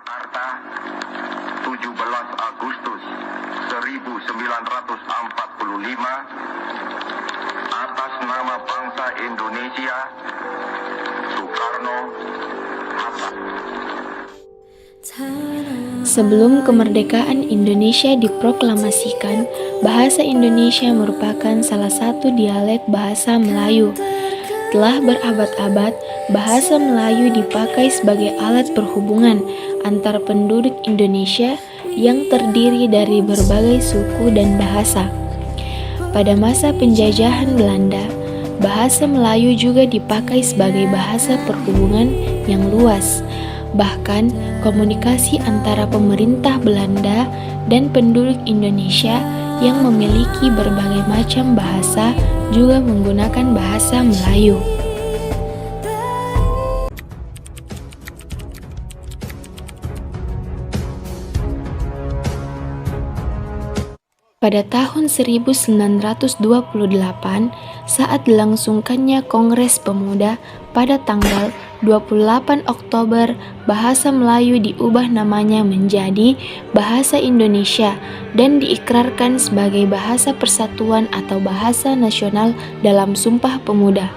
Jakarta, 17 Agustus 1945, atas nama bangsa Indonesia, Soekarno Hatta. Sebelum kemerdekaan Indonesia diproklamasikan, bahasa Indonesia merupakan salah satu dialek bahasa Melayu. Telah berabad-abad, bahasa Melayu dipakai sebagai alat perhubungan antar penduduk Indonesia yang terdiri dari berbagai suku dan bahasa. Pada masa penjajahan Belanda, bahasa Melayu juga dipakai sebagai bahasa perhubungan yang luas. Bahkan, komunikasi antara pemerintah Belanda dan penduduk Indonesia yang memiliki berbagai macam bahasa juga menggunakan bahasa Melayu. Pada tahun 1928, saat dilangsungkannya Kongres Pemuda pada tanggal 28 Oktober, bahasa Melayu diubah namanya menjadi Bahasa Indonesia dan diikrarkan sebagai bahasa persatuan atau bahasa nasional dalam Sumpah Pemuda.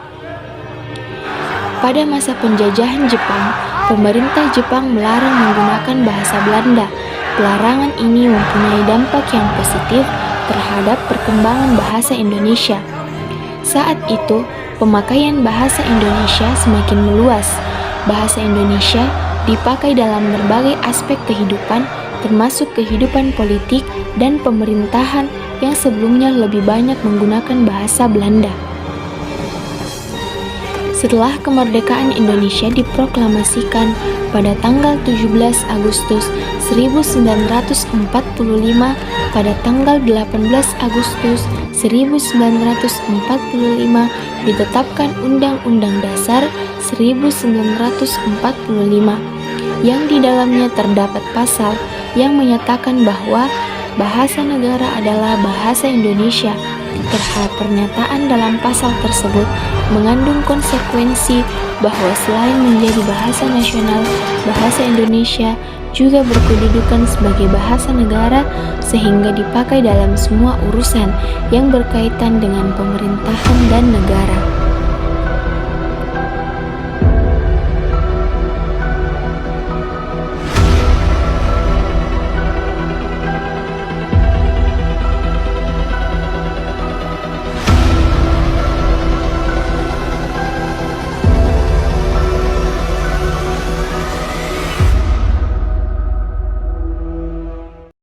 Pada masa penjajahan Jepang, pemerintah Jepang melarang menggunakan bahasa Belanda. Pelarangan ini mempunyai dampak yang positif terhadap perkembangan bahasa Indonesia. Saat itu, pemakaian bahasa Indonesia semakin meluas. Bahasa Indonesia dipakai dalam berbagai aspek kehidupan, termasuk kehidupan politik dan pemerintahan yang sebelumnya lebih banyak menggunakan bahasa Belanda. Setelah kemerdekaan Indonesia diproklamasikan pada tanggal 17 Agustus 1945, pada tanggal 18 Agustus 1945 ditetapkan Undang-Undang Dasar 1945 yang di dalamnya terdapat pasal yang menyatakan bahwa bahasa negara adalah bahasa Indonesia. Terhadap pernyataan dalam pasal tersebut mengandung konsekuensi bahwa selain menjadi bahasa nasional, bahasa Indonesia juga berkedudukan sebagai bahasa negara sehingga dipakai dalam semua urusan yang berkaitan dengan pemerintahan dan negara.